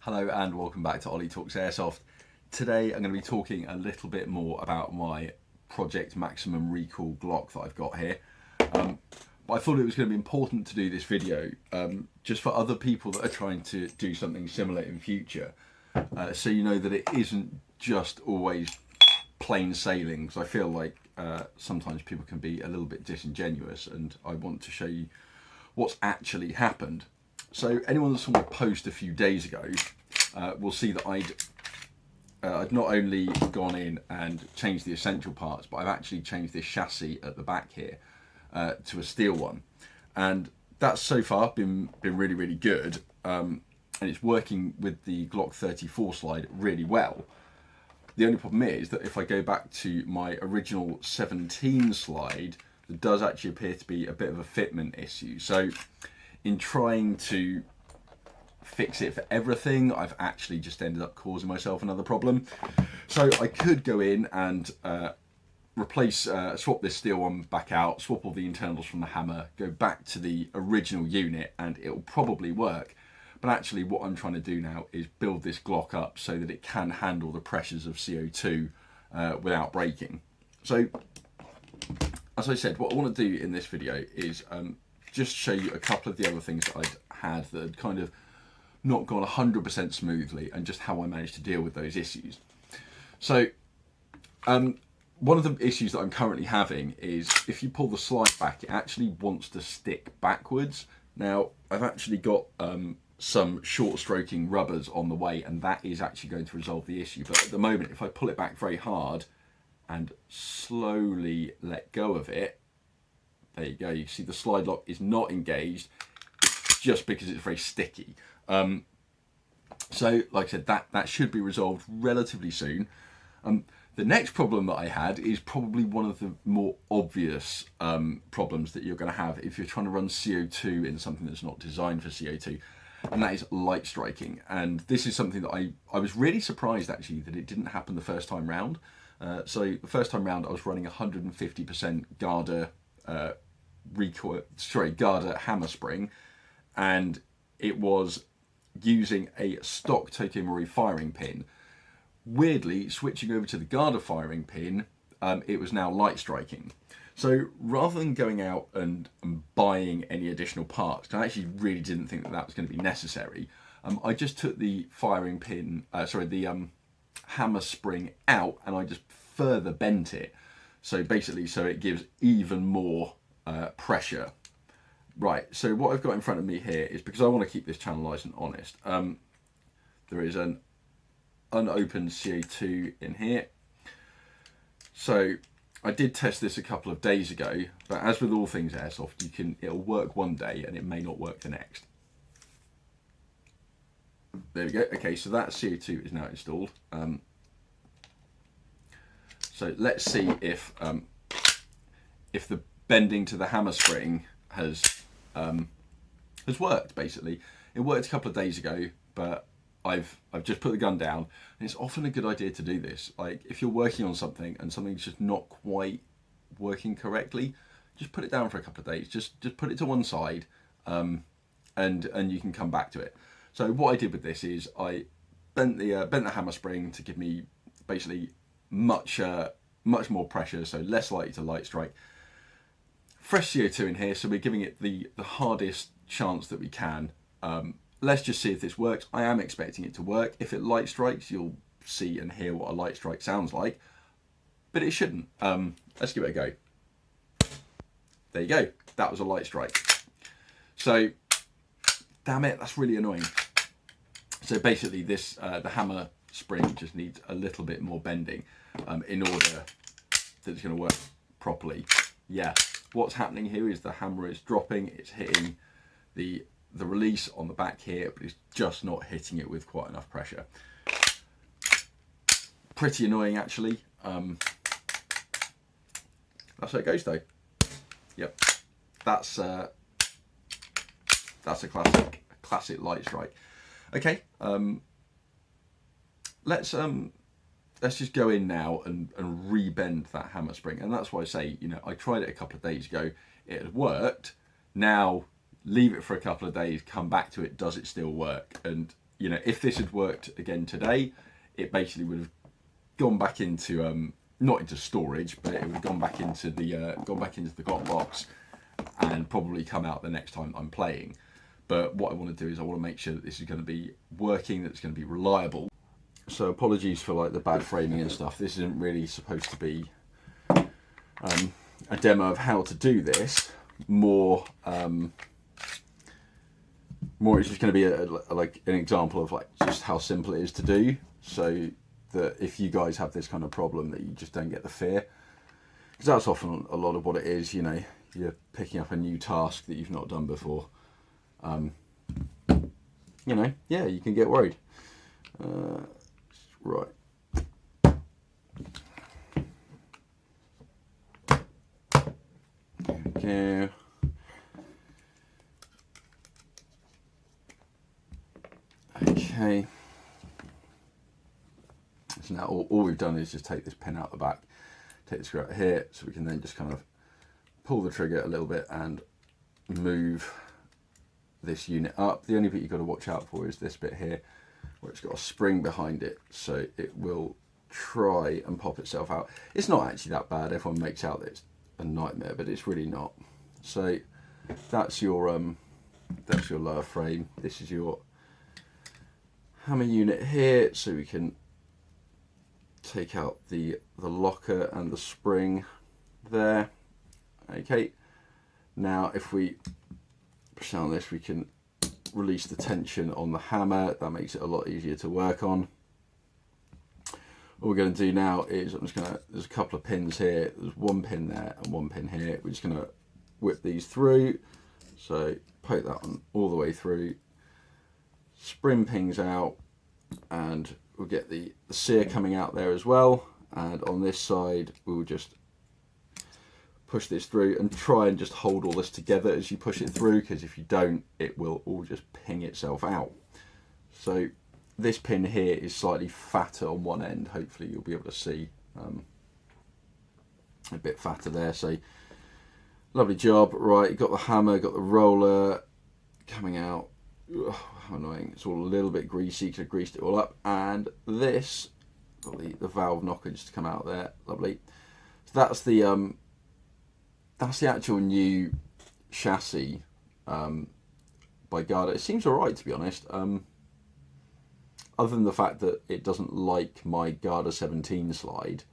Hello and welcome back to Ollie Talks Airsoft. Today I'm going to be talking a little bit more about my Project Maximum Recoil Glock that I've got here. But I thought it was going to be important to do this video just for other people that are trying to do something similar in future. So you know that it isn't just always plain sailing, because I feel like sometimes people can be a little bit disingenuous, and I want to show you what's actually happened. So anyone that saw my post a few days ago will see that I'd not only gone in and changed the essential parts, but I've actually changed this chassis at the back here to a steel one, and that's so far been really good, and it's working with the Glock 34 slide really well. The only problem is that if I go back to my original 17 slide, there does actually appear to be a bit of a fitment issue. So in trying to fix it for everything, I've actually just ended up causing myself another problem. So I could go in and swap this steel one back out, swap all the internals from the hammer, go back to the original unit, and it'll probably work. But actually what I'm trying to do now is build this Glock up so that it can handle the pressures of CO2 without breaking. So as I said, what I want to do in this video is just show you a couple of the other things that I'd had that had kind of not gone 100% smoothly, and just how I managed to deal with those issues. So one of the issues that I'm currently having is if you pull the slide back, it actually wants to stick backwards. Now I've actually got some short stroking rubbers on the way, and that is actually going to resolve the issue. But at the moment, if I pull it back very hard and slowly let go of it, there you go, you see the slide lock is not engaged, just because it's very sticky. So like I said, that should be resolved relatively soon. The next problem that I had is probably one of the more obvious problems that you're going to have if you're trying to run CO2 in something that's not designed for CO2, and that is light striking. And this is something that I was really surprised actually that it didn't happen the first time round. So the first time round I was running 150% Garda hammer spring, and it was using a stock Tokyo Marui firing pin. Weirdly, switching over to the Garda firing pin, it was now light striking. So rather than going out and buying any additional parts, I actually really didn't think that was going to be necessary. I just took the firing pin, hammer spring out, and I just further bent it. So basically, so it gives even more pressure. Right, so what I've got in front of me here is, because I want to keep this channel nice and honest, there is an unopened CO2 in here. So I did test this a couple of days ago, but as with all things airsoft, it'll work one day and it may not work the next. There we go. Okay, so that CO2 is now installed. So let's see if the bending to the hammer spring has worked. Basically, it worked a couple of days ago, but I've just put the gun down, and it's often a good idea to do this. Like if you're working on something and something's just not quite working correctly, just put it down for a couple of days. Just put it to one side, and you can come back to it. So what I did with this is I bent the hammer spring to give me basically much more pressure, so less likely to light strike. Fresh CO2 in here, so we're giving it the hardest chance that we can. Let's just see if this works. I am expecting it to work. If it light strikes, you'll see and hear what a light strike sounds like, but it shouldn't. Let's give it a go. There you go. That was a light strike. So, damn it, that's really annoying. So basically this, the hammer spring just needs a little bit more bending in order that it's going to work properly. Yeah, what's happening here is the hammer is dropping, it's hitting the release on the back here, but it's just not hitting it with quite enough pressure. Pretty annoying actually. That's how it goes though. Yep, that's a classic light strike. Okay, let's just go in now and re-bend that hammer spring. And that's why I say, I tried it a couple of days ago, it had worked. Now leave it for a couple of days, come back to it, does it still work? And you know, if this had worked again today, it basically would have gone back into not into storage, but it would have gone back into the Glock box and probably come out the next time I'm playing. But what I want to do is I want to make sure that this is going to be working, that it's going to be reliable. So apologies for like the bad framing and stuff. This isn't really supposed to be a demo of how to do this. More it's just going to be like an example of like just how simple it is to do, so that if you guys have this kind of problem, that you just don't get the fear, because that's often a lot of what it is. You know, you're picking up a new task that you've not done before. You know, yeah, you can get worried. Right. Okay. Okay. So now all we've done is just take this pin out the back, take the screw out here, so we can then just kind of pull the trigger a little bit and move this unit up. The only bit you've got to watch out for is this bit here, where it's got a spring behind it, so it will try and pop itself out. It's not actually that bad. Everyone makes out that it's a nightmare, but it's really not. So that's your lower frame. This is your hammer unit here, so we can take out the locker and the spring there. Okay, now if we push down this, we can release the tension on the hammer. That makes it a lot easier to work on. What we're going to do now is there's a couple of pins here. There's one pin there and one pin here. We're just going to whip these through. So poke that one all the way through. Spring pings out, and we'll get the sear coming out there as well. And on this side, we'll just push this through and try and just hold all this together as you push it through, because if you don't, it will all just ping itself out. So this pin here is slightly fatter on one end. Hopefully you'll be able to see a bit fatter there. So lovely job. Right, got the hammer, got the roller coming out. Ugh, how annoying. It's all a little bit greasy because I greased it all up. And this, got the valve knocker just to come out there. Lovely. So that's the actual new chassis by Garda. It seems alright, to be honest. Other than the fact that it doesn't like my Garda 17 slide,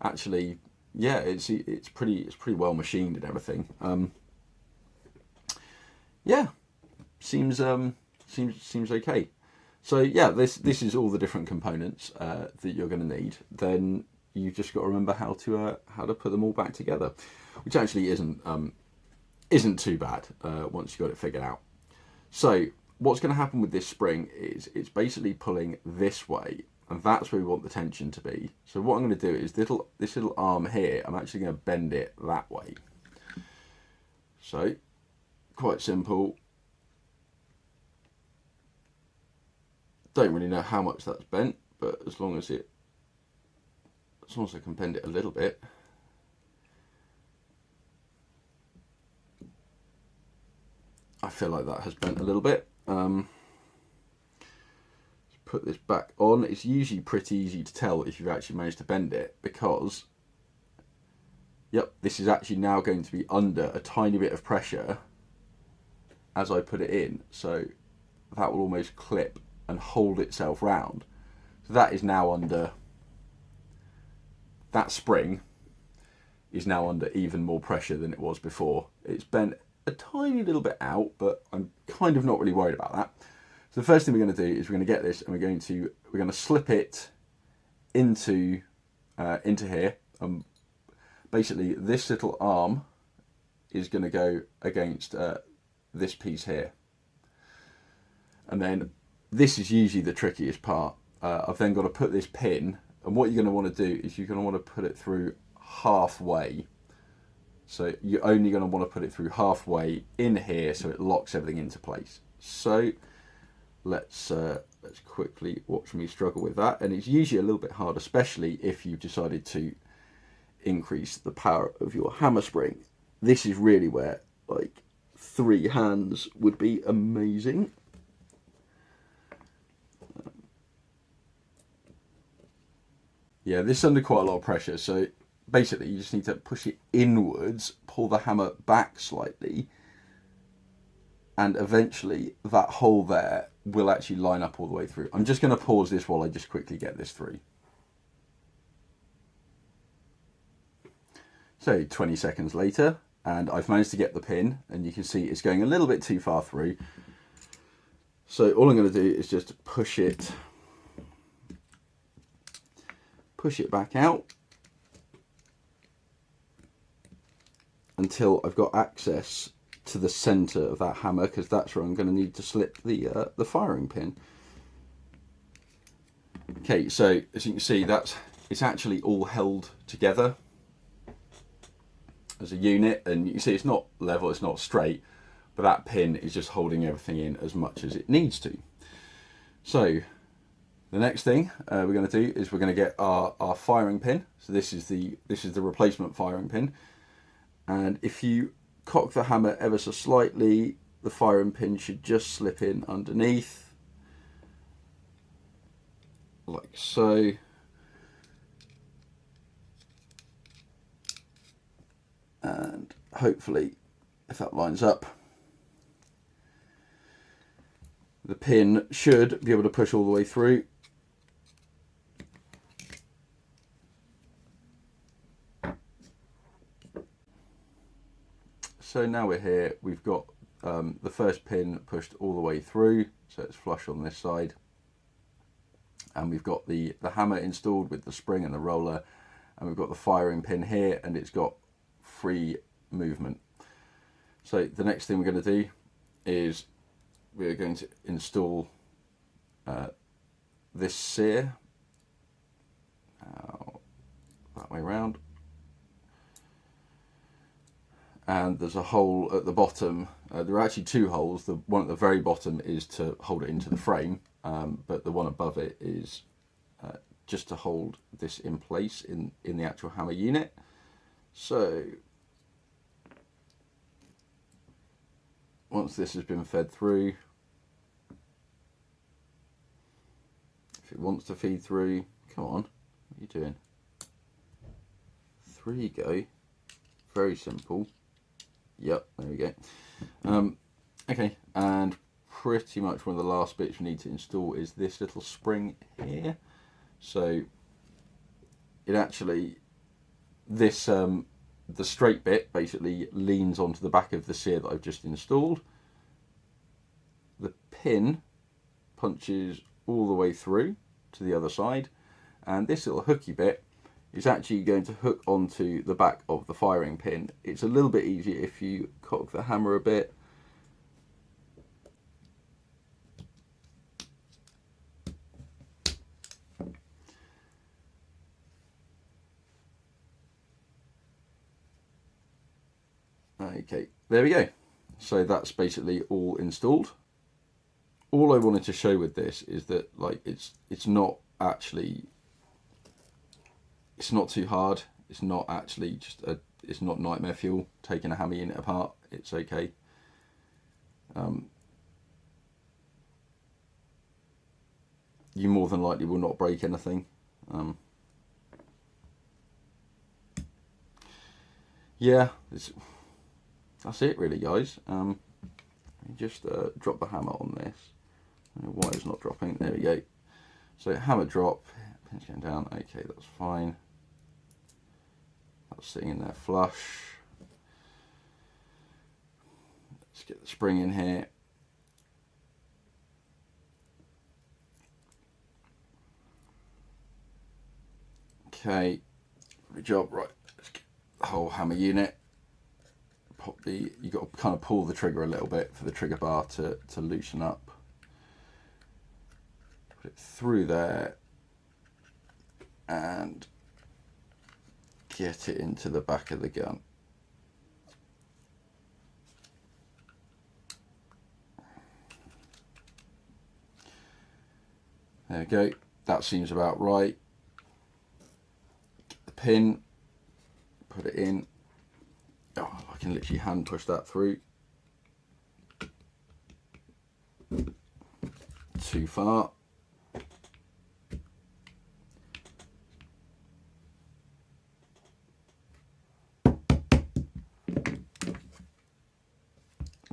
actually, yeah, it's pretty well machined and everything. Yeah, seems okay. So yeah, this is all the different components that you're going to need. Then you've just got to remember how to put them all back together, which actually isn't too bad once you got it figured out. So what's going to happen with this spring is it's basically pulling this way, and that's where we want the tension to be. So what I'm going to do is this little arm here, I'm actually going to bend it that way. So quite simple. Don't really know how much that's bent, but as long as I can bend it a little bit. I feel like that has bent a little bit. Put this back on. It's usually pretty easy to tell if you've actually managed to bend it, because yep, this is actually now going to be under a tiny bit of pressure as I put it in, so that will almost clip and hold itself round. So that is now under, that spring is now under even more pressure than it was before. It's bent a tiny little bit out, but I'm kind of not really worried about that. So the first thing we're going to do is we're going to get this, and we're going to slip it into here. Basically this little arm is going to go against this piece here, and then this is usually the trickiest part. I've then got to put this pin, and what you're going to want to do is you're going to want to put it through halfway. So you're only going to want to put it through halfway in here, so it locks everything into place. So let's quickly watch me struggle with that. And it's usually a little bit hard, especially if you've decided to increase the power of your hammer spring. This is really where like 3 hands would be amazing. Yeah, this is under quite a lot of pressure, so basically you just need to push it inwards, pull the hammer back slightly, and eventually that hole there will actually line up all the way through. I'm just going to pause this while I just quickly get this through. So 20 seconds later, and I've managed to get the pin, and you can see it's going a little bit too far through. So all I'm going to do is just push it back out until I've got access to the center of that hammer, because that's where I'm going to need to slip the firing pin. Okay, so as you can see, it's actually all held together as a unit, and you can see it's not level, it's not straight, but that pin is just holding everything in as much as it needs to. So the next thing we're going to do is we're going to get our firing pin. So this is the replacement firing pin, and if you cock the hammer ever so slightly, the firing pin should just slip in underneath, like so. And hopefully, if that lines up, the pin should be able to push all the way through. So now we're here, we've got the first pin pushed all the way through, so it's flush on this side. And we've got the hammer installed with the spring and the roller, and we've got the firing pin here, and it's got free movement. So the next thing we're going to do is we're going to install this sear that way around. And there's a hole at the bottom. There are actually two holes. The one at the very bottom is to hold it into the frame, but the one above it is just to hold this in place in the actual hammer unit. So once this has been fed through, if it wants to feed through, come on, what are you doing? Through you go. Very simple. Yep, there we go. Okay, and pretty much one of the last bits we need to install is this little spring here. So it actually, the straight bit basically leans onto the back of the sear that I've just installed. The pin punches all the way through to the other side, and this little hooky bit is actually going to hook onto the back of the firing pin. It's a little bit easier if you cock the hammer a bit. Okay, there we go. So that's basically all installed. All I wanted to show with this is that, like, it's not actually, it's not too hard. It's not actually just it's not nightmare fuel taking a hammer unit apart. It's okay. You more than likely will not break anything. Yeah, that's it really, guys. Let me just drop the hammer on this. I don't know why it's not dropping. There we go. So hammer drop, pin's going down. Okay, that's fine. That's sitting in there flush. Let's get the spring in here. Okay, good job. Right, let's get the whole hammer unit. You've got to kind of pull the trigger a little bit for the trigger bar to loosen up. Put it through there and get it into the back of the gun. There we go, that seems about right. Get the pin, put it in. Oh, I can literally hand push that through. Too far.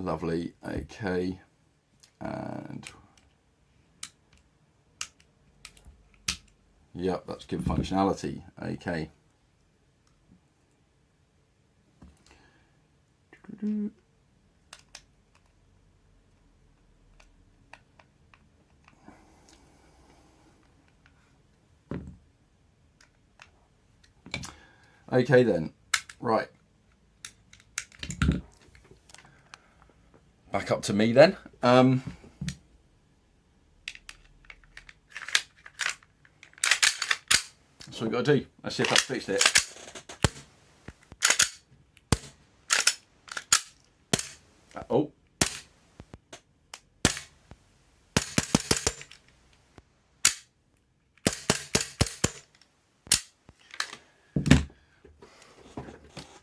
Lovely. Okay. And yep, that's good functionality. Okay. Okay then, right. Back up to me then. That's what we've got to do. Let's see if that's fixed it. Oh.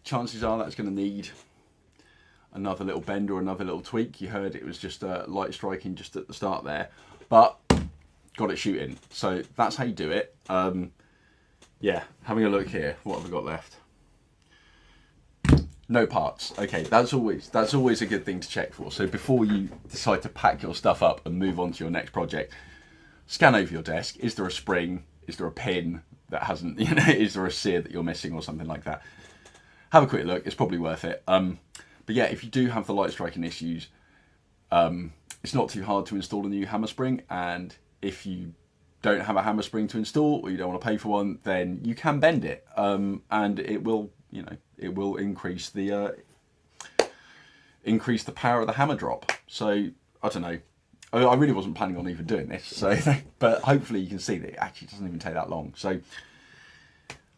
Chances are that's going to need another little bend or another little tweak. You heard it was just light striking just at the start there, but got it shooting. So that's how you do it. Yeah, having a look here. What have we got left? No parts. Okay, that's always a good thing to check for. So before you decide to pack your stuff up and move on to your next project, scan over your desk. Is there a spring? Is there a pin that hasn't, you know, is there a sear that you're missing or something like that? Have a quick look. It's probably worth it. But yeah, if you do have the light striking issues, it's not too hard to install a new hammer spring. And if you don't have a hammer spring to install, or you don't want to pay for one, then you can bend it, and it will, you know, it will increase the power of the hammer drop. So I don't know. I really wasn't planning on even doing this. So, but hopefully you can see that it actually doesn't even take that long. So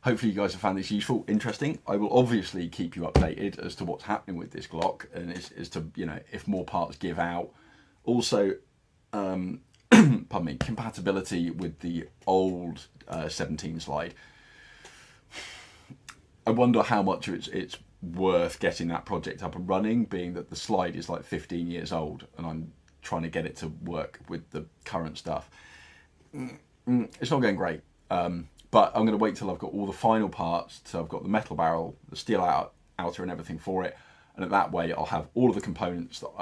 hopefully you guys have found this useful, interesting. I will obviously keep you updated as to what's happening with this Glock and as to, you know, if more parts give out. Also, pardon me, compatibility with the old 17 slide. I wonder how much it's worth getting that project up and running, being that the slide is like 15 years old and I'm trying to get it to work with the current stuff. It's not going great. But I'm going to wait till I've got all the final parts, so I've got the metal barrel, the steel outer and everything for it, and at that way I'll have all of the components that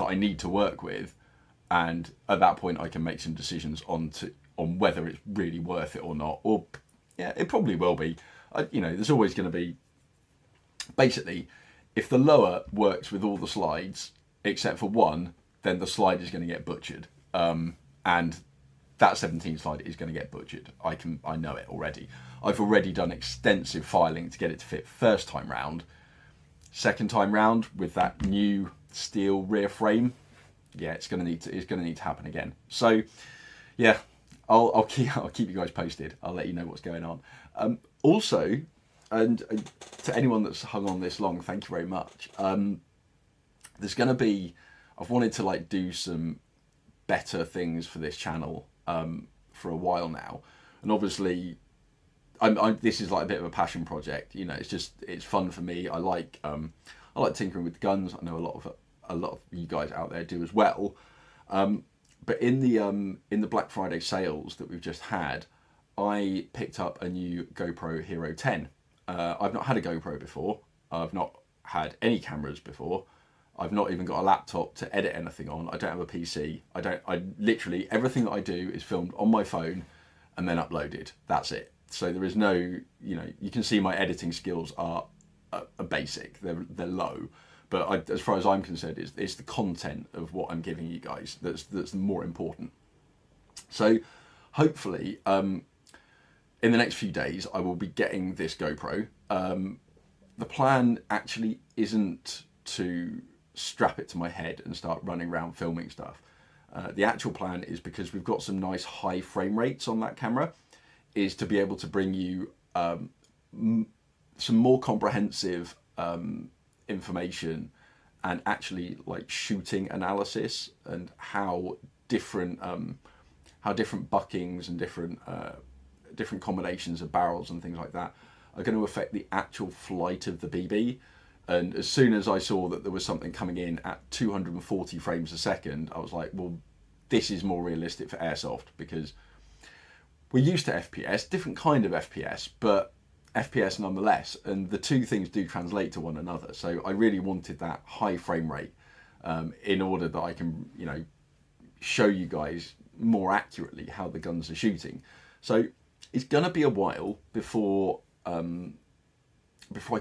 I need to work with, and at that point I can make some decisions on whether it's really worth it or not. Or yeah, it probably will be. You know, there's always going to be, basically, if the lower works with all the slides except for one, then the slide is going to get butchered, and that 17 slide is going to get butchered. I know it already. I've already done extensive filing to get it to fit first time round. Second time round with that new steel rear frame, yeah, it's going to need to happen again. So, yeah, I'll keep you guys posted. I'll let you know what's going on. Also, and to anyone that's hung on this long, thank you very much. There's going to be, I've wanted to like do some better things for this channel for a while now, and obviously this is like a bit of a passion project. You know, it's fun for me. I like tinkering with the guns. I know a lot of you guys out there do as well. But in the Black Friday sales that we've just had, I picked up a new GoPro Hero 10. I've not had a GoPro before. I've not had any cameras before. I've not even got a laptop to edit anything on. I don't have a PC. I literally, everything that I do is filmed on my phone and then uploaded. That's it. So there is no, you know, you can see my editing skills are basic. They're low. But as far as I'm concerned, it's the content of what I'm giving you guys that's more important. So hopefully, in the next few days, I will be getting this GoPro. The plan actually isn't to strap it to my head and start running around filming stuff. The actual plan is, because we've got some nice high frame rates on that camera, is to be able to bring you some more comprehensive information and actually like shooting analysis and how different buckings and different combinations of barrels and things like that are going to affect the actual flight of the BB. And as soon as I saw that there was something coming in at 240 frames a second, I was like, well, this is more realistic for Airsoft, because we're used to FPS, different kind of FPS, but FPS nonetheless, and the two things do translate to one another. So I really wanted that high frame rate in order that I can, you know, show you guys more accurately how the guns are shooting. So it's gonna be a while before I can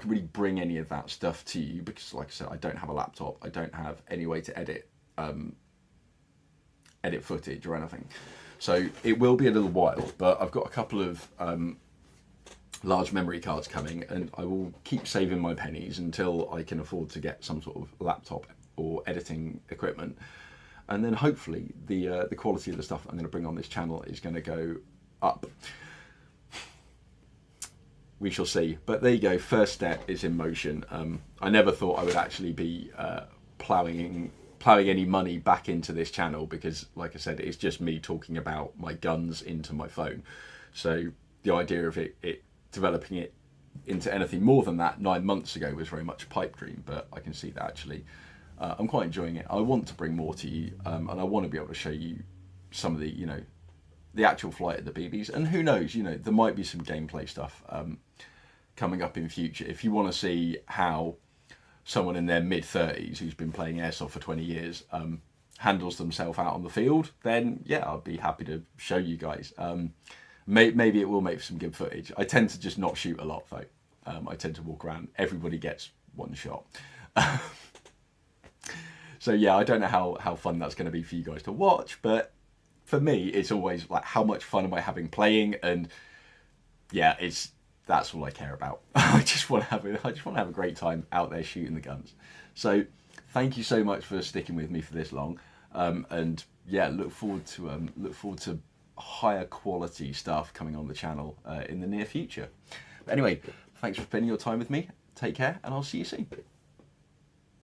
really bring any of that stuff to you, because like I said, I don't have a laptop, I don't have any way to edit footage or anything. So it will be a little while, but I've got a couple of large memory cards coming, and I will keep saving my pennies until I can afford to get some sort of laptop or editing equipment. And then hopefully the quality of the stuff I'm going to bring on this channel is going to go up. We shall see. But there you go, first step is in motion. I never thought I would actually be ploughing any money back into this channel, because like I said, it's just me talking about my guns into my phone. So the idea of it developing it into anything more than that 9 months ago was very much a pipe dream, but I can see that actually I'm quite enjoying it. I want to bring more to you, and I want to be able to show you some of the, you know, the actual flight of the BBs, and who knows, you know, there might be some gameplay stuff coming up in future. If you want to see how someone in their mid-30s who's been playing Airsoft for 20 years handles themselves out on the field, then yeah, I'd be happy to show you guys. Maybe it will make for some good footage. I tend to just not shoot a lot though. I tend to walk around, everybody gets one shot. So yeah, I don't know how fun that's going to be for you guys to watch, but for me, it's always like, how much fun am I having playing? And yeah, that's all I care about. I just want to have a great time out there shooting the guns. So thank you so much for sticking with me for this long, and yeah, look forward to higher quality stuff coming on the channel in the near future. But anyway, thanks for spending your time with me. Take care, and I'll see you soon.